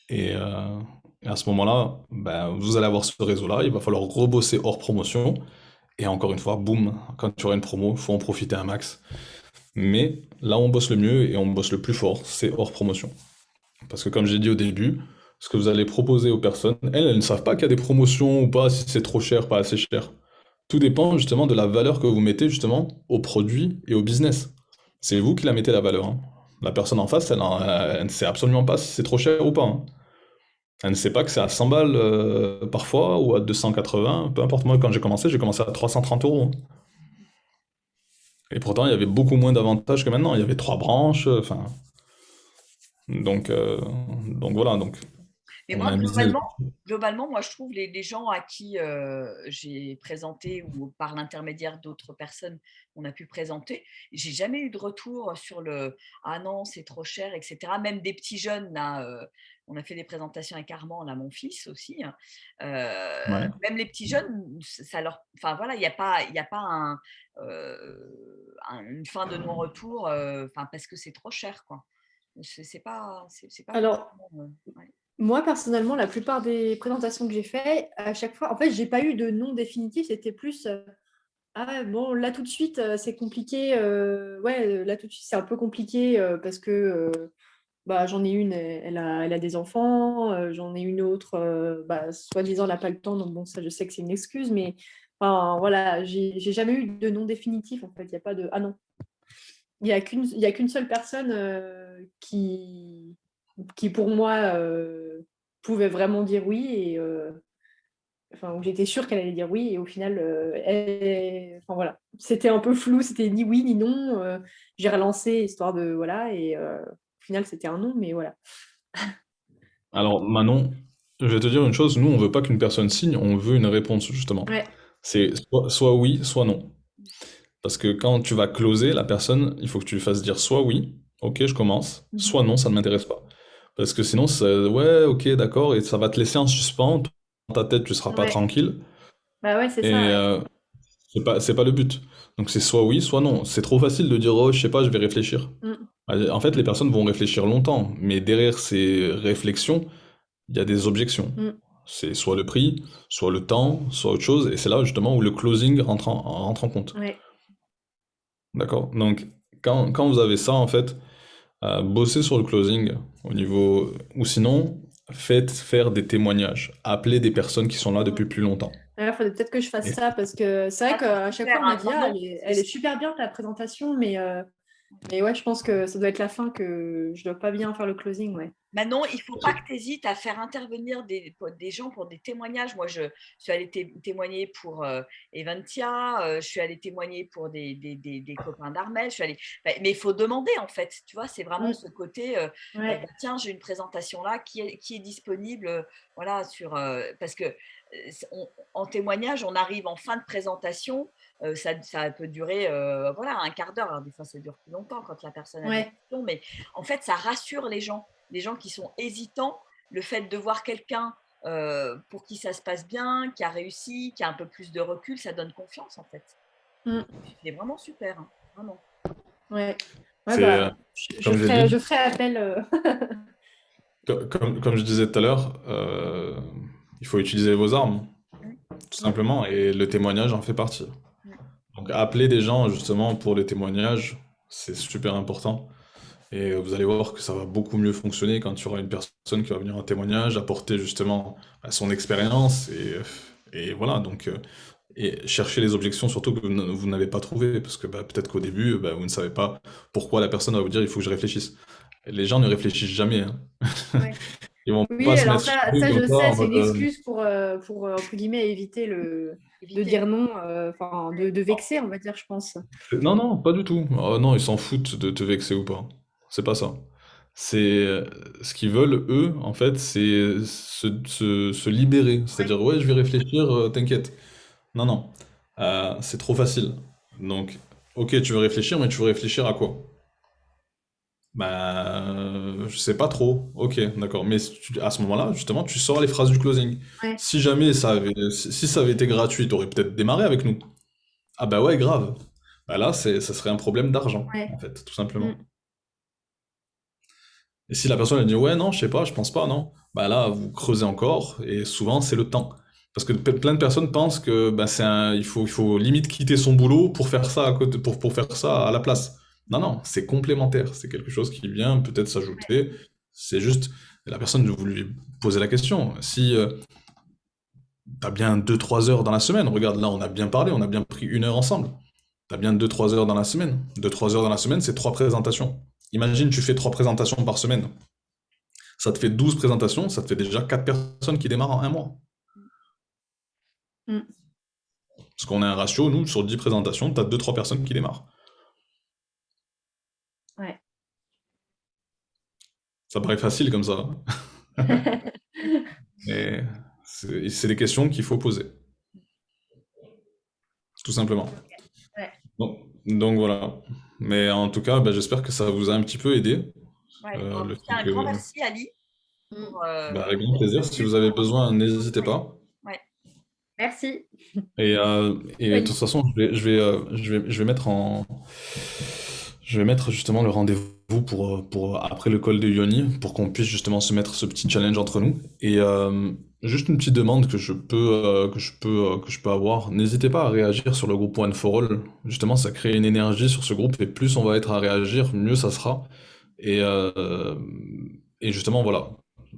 Et, euh, et à ce moment-là, bah, vous allez avoir ce réseau-là. Il va falloir rebosser hors promotion. Et encore une fois, boum, quand tu auras une promo, il faut en profiter un max. Mais là où on bosse le mieux et on bosse le plus fort, c'est hors promotion. Parce que comme j'ai dit au début, ce que vous allez proposer aux personnes, elles ne savent pas qu'il y a des promotions ou pas, si c'est trop cher, pas assez cher. Tout dépend justement de la valeur que vous mettez justement au produit et au business. C'est vous qui la mettez la valeur, hein. La personne en face, elle ne sait absolument pas si c'est trop cher ou pas, hein. Elle ne sait pas que c'est à 100 balles parfois ou à 280, peu importe. Moi, quand j'ai commencé à 330 euros, hein. Et pourtant, il y avait beaucoup moins d'avantages que maintenant. Il y avait trois branches, enfin. Donc, euh, donc voilà, donc Mais on a moi, un business. globalement, moi, je trouve les gens à qui j'ai présenté ou par l'intermédiaire d'autres personnes, on a pu présenter, j'ai jamais eu de retour sur le «Ah non, c'est trop cher», etc. Même des petits jeunes, là, on a fait des présentations avec Armand, là, mon fils aussi, hein. Ouais. Même les petits jeunes, ça leur, enfin voilà, il y a pas une fin de non-retour, enfin, parce que c'est trop cher, quoi. C'est pas Alors, forcément, ouais. moi, personnellement, la plupart des présentations que j'ai fait, à chaque fois, en fait, j'ai pas eu de nom définitif. C'était plus, ah bon, là tout de suite, c'est compliqué. Ouais, là tout de suite, c'est un peu compliqué parce que bah, j'en ai une, elle a des enfants. J'en ai une autre, bah, soi-disant, elle n'a pas le temps. Donc bon, ça, je sais que c'est une excuse, mais enfin, voilà, j'ai jamais eu de nom définitif. En fait, il n'y a pas de, ah non, il y a qu'une seule personne qui pour moi pouvait vraiment dire oui et enfin où j'étais sûre qu'elle allait dire oui et au final enfin voilà, c'était un peu flou, c'était ni oui ni non. J'ai relancé histoire de voilà et au final c'était un non, mais voilà. Alors Manon, je vais te dire une chose, nous on veut pas qu'une personne signe, on veut une réponse justement. Ouais. C'est soit oui, soit non. Parce que quand tu vas closer la personne, il faut que tu lui fasses dire soit oui, ok je commence, Mhm. soit non, ça ne m'intéresse pas. Parce que sinon, ouais, ok, d'accord, et ça va te laisser en suspens, dans ta tête tu seras pas Ouais. tranquille, Bah ouais, c'est ça, et ouais. c'est pas le but. Donc c'est soit oui, soit non. C'est trop facile de dire, oh je sais pas, je vais réfléchir. Mm. En fait, les personnes vont réfléchir longtemps, mais derrière ces réflexions, il y a des objections. Mm. C'est soit le prix, soit le temps, soit autre chose, et c'est là justement où le closing rentre en compte. Ouais. D'accord? Donc, quand vous avez ça, en fait, bossez sur le closing au niveau. Ou sinon, faites faire des témoignages. Appelez des personnes qui sont là Mm. depuis plus longtemps. Il faudrait peut-être que je fasse Et- ça parce que c'est vrai Ah, c'est qu'à chaque fois super, on m'a hein. dit ah, Manon, elle est super bien ta présentation, mais ouais, je pense que ça doit être la fin que je dois pas bien faire le closing, ouais. Manon, il ne faut pas que tu hésites à faire intervenir des gens pour des témoignages. Moi, je suis allée témoigner pour Eventia, je suis allée témoigner pour des copains d'Armel. Mais il faut demander, en fait. Tu vois, c'est vraiment Mm. ce côté, Ouais. bah, tiens, j'ai une présentation là qui est disponible. Voilà, parce que en témoignage, on arrive en fin de présentation. Ça peut durer voilà, un quart d'heure. Alors, des fois, ça dure plus longtemps quand la personne a des Ouais. questions. Mais en fait, ça rassure les gens qui sont hésitants, le fait de voir quelqu'un pour qui ça se passe bien, qui a réussi, qui a un peu plus de recul, ça donne confiance en fait. Mm. C'est vraiment super, hein, vraiment. Ouais. Ouais, C'est, bah, comme j'ai dit, je ferai appel. comme je disais tout à l'heure, il faut utiliser vos armes, Mm, tout Mm. simplement, et le témoignage en fait partie. mm. Donc, appelez des gens justement pour les témoignages, c'est super important. Et vous allez voir que ça va beaucoup mieux fonctionner quand il y aura une personne qui va venir en témoignage, apporter justement son expérience. Et voilà, donc, et chercher les objections surtout que vous n'avez pas trouvées, parce que peut-être qu'au début, vous ne savez pas pourquoi la personne va vous dire il faut que je réfléchisse. Les gens ne réfléchissent jamais, hein. Ouais. Ils vont Oui, pas se alors mettre sur ça, nous ça comme je ça sais, en c'est mode une excuse pour entre guillemets, éviter de Éviter. dire non, enfin, de vexer, on va dire, je pense. Non, non, pas du tout. Oh, non, ils s'en foutent de te vexer ou pas. C'est pas ça. C'est ce qu'ils veulent, eux, en fait, c'est se libérer. C'est-à-dire, ouais, je vais réfléchir, t'inquiète. Non, non. C'est trop facile. Donc, ok, tu veux réfléchir, mais tu veux réfléchir à quoi? Je sais pas trop. Ok, d'accord. Mais à ce moment-là, justement, tu sors les phrases du closing. Ouais. Si jamais si ça avait été gratuit, t'aurais peut-être démarré avec nous. Ah bah ouais, grave. Bah là, ça serait un problème d'argent, Ouais. en fait, tout simplement. Mm. Et si la personne elle dit ouais, non, je sais pas, je pense pas, non, bah là, vous creusez encore, et souvent, c'est le temps. Parce que plein de personnes pensent que il faut limite quitter son boulot pour faire ça à côté, pour faire ça à la place. Non, non, c'est complémentaire, c'est quelque chose qui vient peut-être s'ajouter. C'est juste, la personne, vous lui posez la question. Si t'as bien 2 3 heures dans la semaine, regarde, là, on a bien parlé, on a bien pris 1 heure ensemble. T'as bien 2 3 heures dans la semaine. 2 3 heures dans la semaine, c'est 3 présentations. Imagine, tu fais 3 présentations par semaine. Ça te fait 12 présentations, ça te fait déjà 4 personnes qui démarrent en un mois. Mm. Parce qu'on a un ratio, nous, sur 10 présentations, t'as 2 3 personnes qui démarrent. Ouais. Ça paraît facile comme ça, hein. Mais c'est des questions qu'il faut poser, tout simplement. Ouais. Donc voilà. Mais en tout cas, j'espère que ça vous a un petit peu aidé. Ouais. Le Un fait grand que- merci, Ali. Pour, Avec grand plaisir. Si vous avez besoin, n'hésitez pas. Ouais. Merci. Et de toute façon, je vais mettre justement le rendez-vous pour après le call de Yoni, pour qu'on puisse justement se mettre ce petit challenge entre nous. Et juste une petite demande que je peux avoir. N'hésitez pas à réagir sur le groupe One for All. Justement, ça crée une énergie sur ce groupe, et plus on va être à réagir, mieux ça sera. Et, euh, et justement, voilà.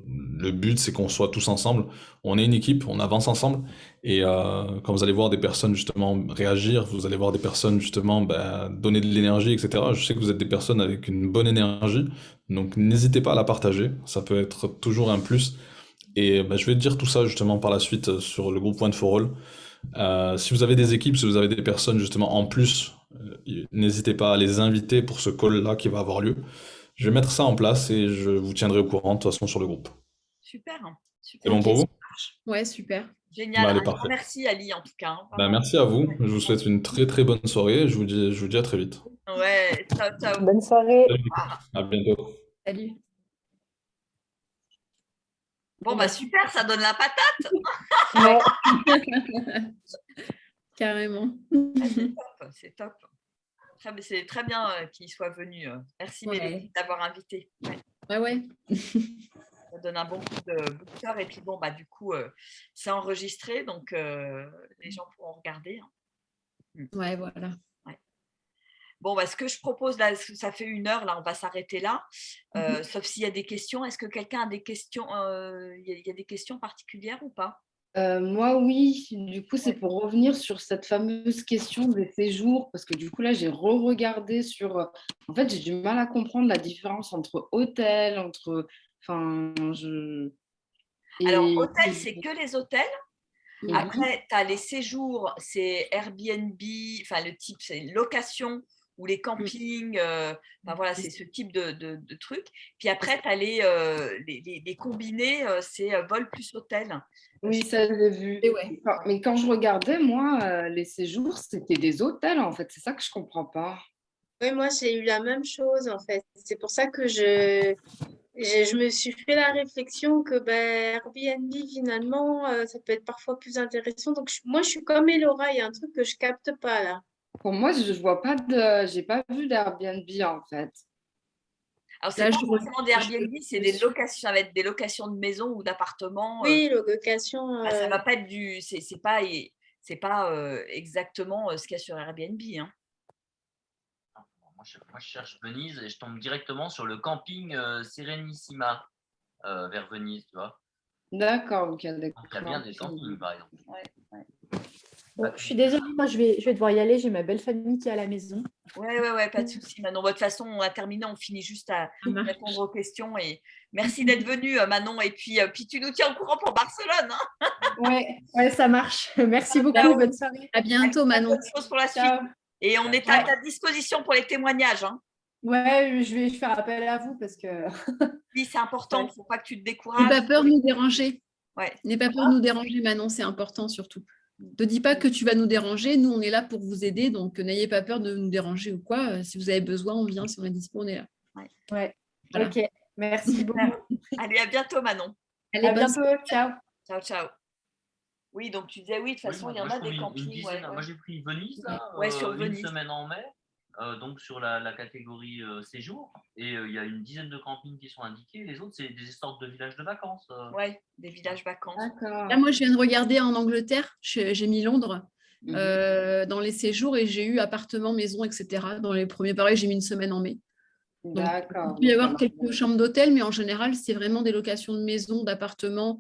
Le but, c'est qu'on soit tous ensemble. On est une équipe, on avance ensemble. Et quand vous allez voir des personnes justement réagir, vous allez voir des personnes justement donner de l'énergie, etc. Je sais que vous êtes des personnes avec une bonne énergie, donc n'hésitez pas à la partager. Ça peut être toujours un plus. Et je vais te dire tout ça justement par la suite sur le groupe One for All. Si vous avez des équipes, si vous avez des personnes justement en plus, n'hésitez pas à les inviter pour ce call-là qui va avoir lieu. Je vais mettre ça en place et je vous tiendrai au courant de toute façon sur le groupe. Super. C'est Super. bon Ok, pour vous? ça marche. Ouais, super. Génial. Allez, Un grand parfait. merci, Ali, en tout cas, hein. Vraiment. Merci à vous. Je vous souhaite une très très bonne soirée. Je vous dis à très vite. Ouais, ciao, ciao. Bonne soirée. À bientôt. Salut. Bon, super, ça donne la patate. Ouais. Carrément. C'est top. C'est très bien qu'il soit venu. Merci, Ouais. Mélanie, d'avoir invité. Ouais. Ouais. Ça donne un bon coup de cœur. Et puis, bon, du coup, c'est enregistré, donc les gens pourront regarder, hein. Ouais, voilà. Ouais. Bon, ce que je propose, là, ça fait 1 heure, là, on va s'arrêter là. Sauf s'il y a des questions. Est-ce que quelqu'un a des questions? Il y a des questions particulières ou pas? Moi, oui. Du coup, c'est pour revenir sur cette fameuse question des séjours, parce que du coup, là, j'ai re-regardé sur... En fait, j'ai du mal à comprendre la différence entre hôtel, entre... Enfin, Alors, hôtel, c'est que les hôtels. Oui. Après, tu as les séjours, c'est Airbnb, enfin le type, c'est location ou les campings, voilà, c'est ce type de truc. Puis après, tu as les combinés, c'est vol plus hôtel. Oui, ça, je l'ai vu. Et ouais. Mais quand je regardais, moi, les séjours, c'était des hôtels, en fait. C'est ça que je comprends pas. Oui, moi, j'ai eu la même chose, en fait. C'est pour ça que je me suis fait la réflexion que Airbnb, finalement, ça peut être parfois plus intéressant. Donc, moi, je suis comme Elora, il y a un truc que je capte pas là. Pour moi, je vois pas j'ai pas vu d'Airbnb, en fait. Alors, c'est Là, pas je forcément des Airbnb, c'est des je- locations, ça va être des locations de maisons ou d'appartements. Oui, location. Ça va pas être c'est pas exactement ce qu'il y a sur Airbnb, hein. Moi, je cherche Venise et je tombe directement sur le camping Serenissima vers Venise, tu vois. D'accord, ok, Donc, il y a d'accord. bien des campings, par exemple. Bon, je suis désolée, moi je vais devoir y aller. J'ai ma belle famille qui est à la maison. Ouais, pas de souci, Manon. Bon, de toute façon, on a terminé, on finit juste à Ça marche. répondre aux questions. Et merci d'être venue, Manon. Et puis tu nous tiens au courant pour Barcelone. Hein. Ouais, ça marche. Merci beaucoup. Ciao. Bonne soirée. À bientôt, Manon. Bonne chose pour la suite. Ciao. Et on est à Ouais. ta disposition pour les témoignages. Hein. Ouais, je vais faire appel à vous parce que. Oui, c'est important. Il Ouais. ne faut pas que tu te N'aie décourages. pas peur de nous déranger. Ouais. N'aie pas peur de nous déranger, Manon, c'est important surtout. Ne dis pas que tu vas nous déranger. Nous, on est là pour vous aider, donc n'ayez pas peur de nous déranger ou quoi. Si vous avez besoin, on vient. Si on est dispo, on est là. Ouais. Voilà. Ok. Merci beaucoup. Allez, à bientôt, Manon. Allez, À bonne bientôt. Ciao. Ciao, ciao. Oui, donc tu disais, oui, de toute façon, il y en a des campings. Moi, j'ai pris Venise, là, Ouais, sur une Venise. semaine en mai, donc sur la catégorie séjour. Et il y a une dizaine de campings qui sont indiqués. Les autres, c'est des sortes de villages de vacances. Ouais, des villages vacances. D'accord. Là, moi, je viens de regarder en Angleterre. J'ai mis Londres Mhm. dans les séjours et j'ai eu appartement, maison, etc. Dans les premiers, pareil, j'ai mis une semaine en mai. Donc, D'accord. il peut y donc ça avoir marche quelques bien. chambres d'hôtel, mais en général, c'est vraiment des locations de maisons, d'appartements,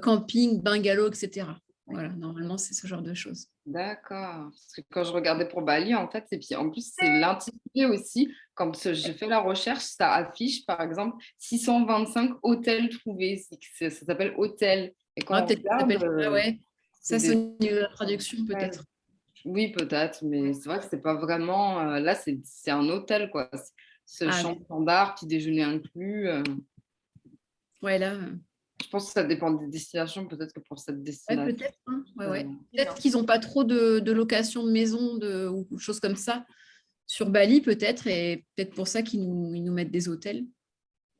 camping, bungalow, etc. Voilà, normalement, c'est ce genre de choses. D'accord. Parce que quand je regardais pour Bali, en fait, et puis en plus, c'est l'intitulé aussi. Quand j'ai fait la recherche, ça affiche, par exemple, 625 hôtels trouvés. Ça s'appelle hôtel. Et quand Ah, on peut-être que ça regarde, s'appelle- ah ouais. Ça, c'est des- au niveau de la traduction, Ouais. peut-être. Oui, peut-être, mais c'est vrai que c'est pas vraiment. Là, c'est un hôtel, quoi. Ce Ah, chambre standard, petit déjeuner inclus. Ouais, là, Je pense que ça dépend des destinations, peut-être que pour cette ouais, destination. peut-être. Hein. Ouais. euh, Peut-être qu'ils n'ont pas trop de location de maison ou choses comme ça sur Bali, peut-être, et peut-être pour ça qu'ils nous mettent des hôtels.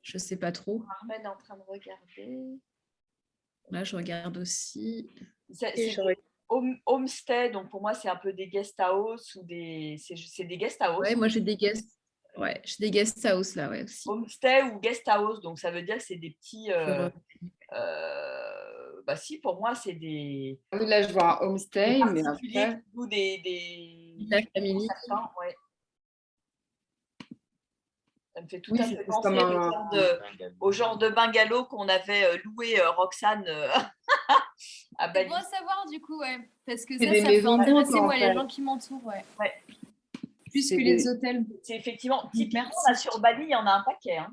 Je ne sais pas trop. Armel est en train de regarder. Là, je regarde aussi. C'est Et je des homestay, donc pour moi, c'est un peu des guest house ou des. C'est des guest house. Ouais, moi, j'ai des guest. Ouais, j'ai des guest house là, ouais, aussi. Homestay ou guest house, donc ça veut dire que c'est des petits. Sur, Bah si, pour moi, c'est des. Oui, là, je vois un homestay, mais particuliers après. ou des. La famille. Certains, ouais. Ça me fait tout Oui, à c'est fait plus penser comme au genre de bungalow qu'on avait loué Roxane à C'est Bali. bon à savoir du coup, ouais. Parce que C'est ça des peut maisons d'hôtes, intéresser en moi fait. les gens qui m'entourent, ouais. Ouais. Plus C'est que des- les hôtels. C'est effectivement, typiquement, Merci. là sur Bali, il y en a un paquet. Hein.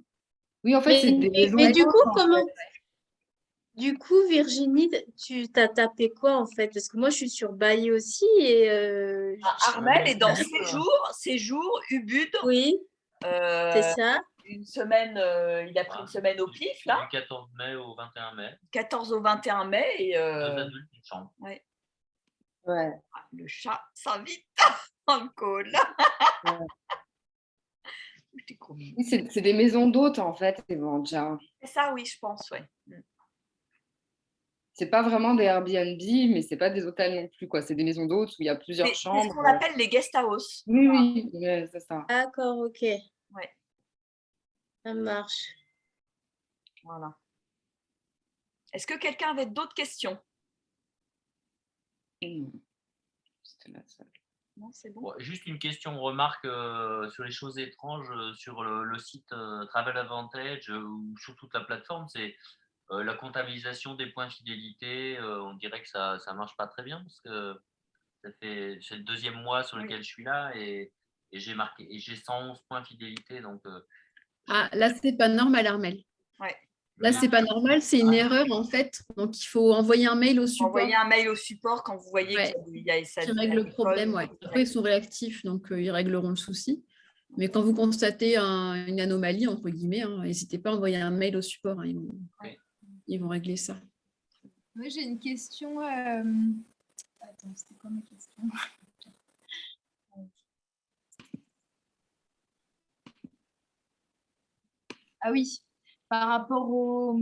Oui, en fait, c'est des maisons Mais du d'hôtes, coup, en comment. fait. Du coup, Virginie, tu t'as tapé quoi en fait? Parce que moi, je suis sur Bali aussi et. Armel est dans séjour, Ubud. Oui, c'est ça. Une semaine, il a pris une semaine au pif, là, Du 14 mai au 21 mai. 14 au 21 mai. Et Deux adultes, une chambre. Ouais. le chat s'invite en call. T'es trop mignon. Oui, c'est des maisons d'hôtes, en fait, ils vendent déjà. C'est ça, oui, je pense, ouais. C'est pas vraiment des Airbnb, mais c'est pas des hôtels non plus, quoi. C'est des maisons d'hôtes où il y a plusieurs C'est ce chambres. qu'on appelle les guest house. Oui, ouais, c'est ça. D'accord, ok. Ouais. Ça marche. Voilà. Est-ce que quelqu'un avait d'autres questions? C'était la seule. Non, c'est bon. Bon, juste une question, remarque sur les choses étranges sur le site Travel Advantage ou sur toute la plateforme, c'est la comptabilisation des points fidélité. On dirait que ça marche pas très bien parce que c'est le deuxième mois sur lequel je suis là et j'ai 111 points fidélité. Donc, Ah, là, c'est pas normal, Armel. Ouais. Là, c'est pas normal, c'est une erreur en fait. Donc, il faut envoyer un mail au support Envoyez un mail au support quand vous voyez Ouais. qu'il y a ça. qui règle le problème. Ouais. Après, ils sont réactifs, donc ils régleront le souci. Mais quand vous constatez une anomalie, entre guillemets, hein, n'hésitez pas à envoyer un mail au support. Hein, ils vont régler ça. Moi, j'ai une question. Attends, c'était quoi ma question? Ah oui, par rapport au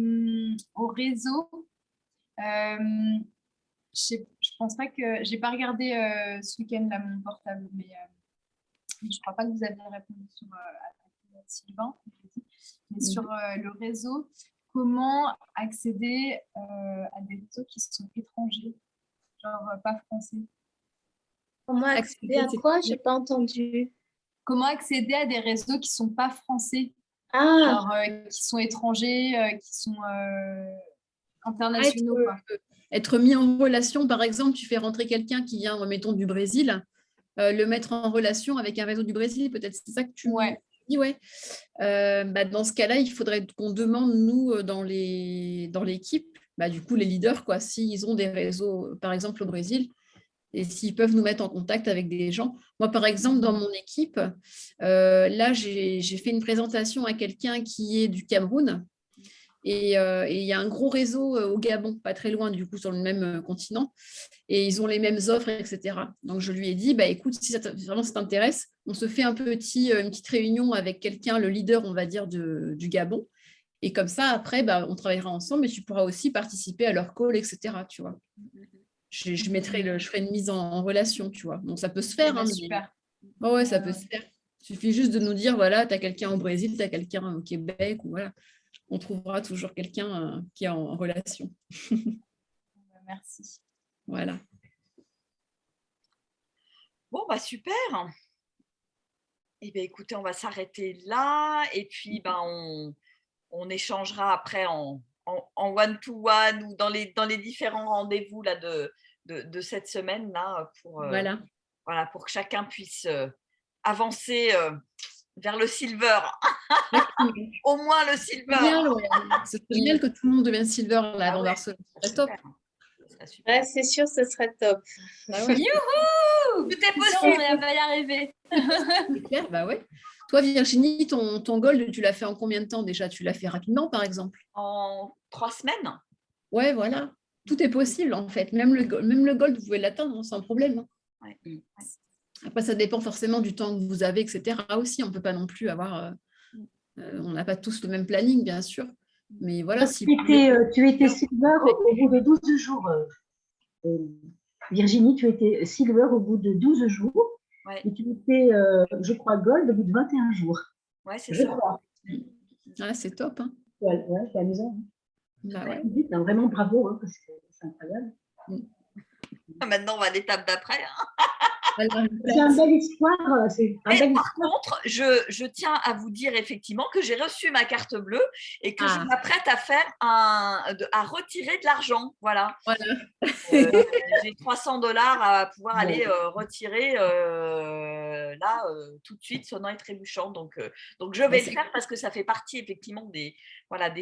réseau, je pense pas que j'ai pas regardé ce week-end là mon portable, mais je crois pas que vous aviez répondu sur à Sylvain, mais sur le réseau, comment accéder à des réseaux qui sont étrangers, genre pas français? Comment accéder à quoi? J'ai pas entendu. Comment accéder à des réseaux qui sont pas français? Ah, Genre, qui sont étrangers, qui sont internationaux, quoi. Être mis en relation, par exemple, tu fais rentrer quelqu'un qui vient, mettons, du Brésil, le mettre en relation avec un réseau du Brésil, peut-être c'est ça que tu Ouais. dis, ouais. Dans ce cas-là, il faudrait qu'on demande, nous, dans l'équipe, du coup, les leaders, quoi, s'ils ont des réseaux, par exemple, au Brésil, et s'ils peuvent nous mettre en contact avec des gens. Moi, par exemple, dans mon équipe, là, j'ai fait une présentation à quelqu'un qui est du Cameroun. Et il y a un gros réseau au Gabon, pas très loin, du coup, sur le même continent. Et ils ont les mêmes offres, etc. Donc, je lui ai dit, écoute, si vraiment ça t'intéresse, on se fait une petite réunion avec quelqu'un, le leader, on va dire, du Gabon. Et comme ça, après, on travaillera ensemble et tu pourras aussi participer à leur call, etc. Tu vois. Je ferai une mise en relation, tu vois. Donc, ça peut se faire. Super. Ouais, ça peut se faire. Il suffit juste de nous dire, voilà, tu as quelqu'un au Brésil, tu as quelqu'un au Québec, ou voilà. On trouvera toujours quelqu'un qui est en relation. Merci. Voilà. Bon, super. Eh bien, écoutez, on va s'arrêter là. Et puis, on échangera après en one-to-one ou dans les différents rendez-vous là, de cette semaine-là pour que chacun puisse avancer vers le silver. Au moins le silver. C'est génial que tout le monde devienne silver là, avant Barcelone. C'est top. Ouais, c'est sûr, ce serait top. Youhou! Tout est possible. On va y arriver. C'est clair, ouais. Toi, Virginie, ton gold, tu l'as fait en combien de temps déjà? Tu l'as fait rapidement, par exemple? En 3 semaines. Ouais, voilà. Tout est possible, en fait. Même le gold, vous pouvez l'atteindre sans problème. Ouais. Après, ça dépend forcément du temps que vous avez, etc. aussi. On ne peut pas non plus avoir... on n'a pas tous le même planning, bien sûr. Mais voilà, tu étais silver au bout de 12 jours. Virginie, tu étais silver au bout de 12 jours. Ouais. Et tu étais, je crois, gold au bout de 21 jours. Ouais, c'est ça. Crois. Ah, c'est top. Hein. Ouais, c'est amusant. Ouais. Vraiment bravo, hein, parce que c'est incroyable. Maintenant, on va à l'étape d'après. C'est un bel espoir. Par contre, je tiens à vous dire effectivement que j'ai reçu ma carte bleue et que je m'apprête à faire à retirer de l'argent. Voilà. J'ai $300 à pouvoir aller retirer là tout de suite, sonnant et trébuchant. Donc je vais le faire parce que ça fait partie effectivement des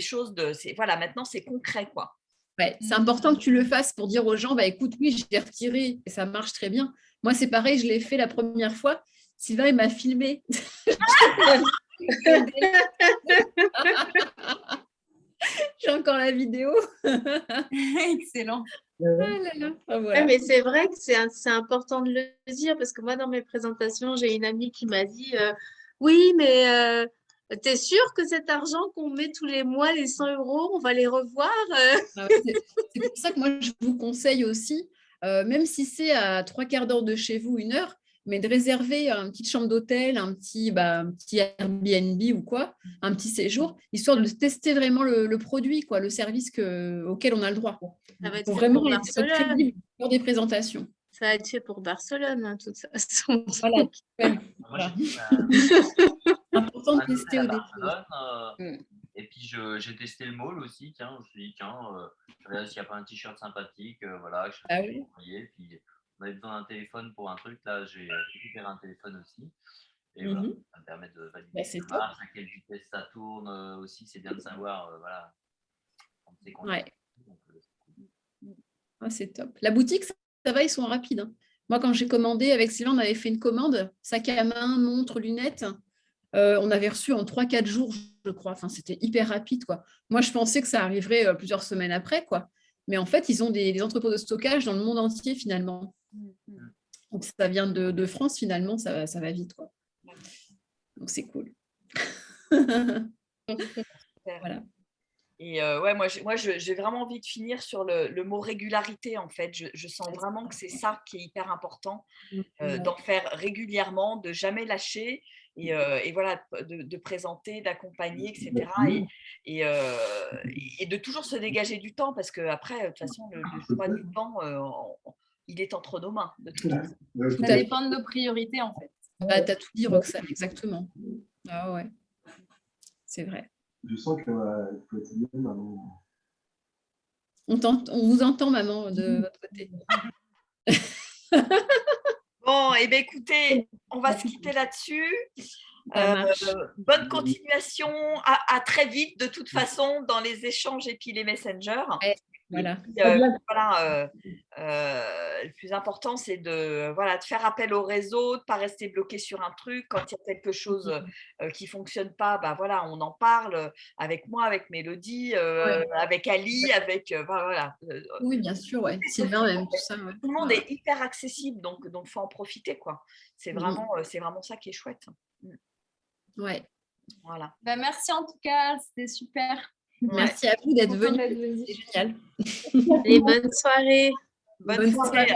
choses maintenant c'est concret quoi. Ouais, c'est important que tu le fasses pour dire aux gens, écoute, oui, j'ai retiré et ça marche très bien. Moi, c'est pareil, je l'ai fait la première fois. Sylvain, il m'a filmé. J'ai encore la vidéo. Excellent. Ouais, mais c'est vrai que c'est important de le dire parce que moi, dans mes présentations, j'ai une amie qui m'a dit oui, mais t'es sûre que cet argent qu'on met tous les mois, les 100 €, on va les revoir C'est pour ça que moi, je vous conseille aussi, même si c'est à 3/4 d'heure de chez vous, 1 heure, mais de réserver une petite chambre d'hôtel, un petit Airbnb ou quoi, un petit séjour, histoire de tester vraiment le produit, quoi, le service auquel on a le droit. Ça va être pour fait vraiment pour être Barcelone. crédible lors des présentations. Ça va être fait pour Barcelone, de toute façon. Voilà. Moi, Important de tester au début. Et puis, j'ai testé le mall aussi. Tiens, je me suis dit, je regarde s'il n'y a pas un t-shirt sympathique. Voilà, que je peux envoyer. Puis, on avait besoin d'un téléphone pour un truc. Là, j'ai récupéré un téléphone aussi. Et voilà, ça me permet de valider à quelle vitesse ça tourne aussi. C'est bien de savoir, voilà. C'est top. La boutique, ça va, ils sont rapides. Hein. Moi, quand j'ai commandé avec Sylvain, on avait fait une commande, sac à main, montre, lunettes. On avait reçu en 3-4 jours, je crois. Enfin, c'était hyper rapide, quoi. Moi, je pensais que ça arriverait plusieurs semaines après, quoi. Mais en fait, ils ont des entrepôts de stockage dans le monde entier, finalement. Donc, ça vient de France, finalement, ça va vite, quoi. Donc, c'est cool. Voilà. Et moi, j'ai vraiment envie de finir sur le mot régularité, en fait. Je sens vraiment que c'est ça qui est hyper important, d'en faire régulièrement, de jamais lâcher et voilà, de présenter, d'accompagner, etc. Et de toujours se dégager du temps parce qu'après, de toute façon, le choix du temps, il est entre nos mains. De toute façon. Ça dépend de nos priorités, en fait. Tu as tout dit, Roxane, exactement. Ah ouais, c'est vrai. Je sens que ma quotidienne, On vous entend, maman, de votre côté. Bon, et bien écoutez, on va se quitter là-dessus. Ça marche. Bonne continuation. À très vite, de toute façon, dans les échanges et puis les messengers. Ouais, voilà. Le plus important, c'est de faire appel au réseau, de ne pas rester bloqué sur un truc. Quand il y a quelque chose qui ne fonctionne pas, on en parle avec moi, avec Mélodie, avec Ali, avec… Oui, bien sûr, ouais. Sylvain, même, tout ça. Ouais. Tout le monde est hyper accessible, donc faut en profiter, quoi. C'est vraiment ça qui est chouette. Ouais. Voilà. Merci en tout cas, c'était super. Merci à vous d'être Contente venus. d'être venue. C'est génial. Et bonne soirée. Bonne soirée.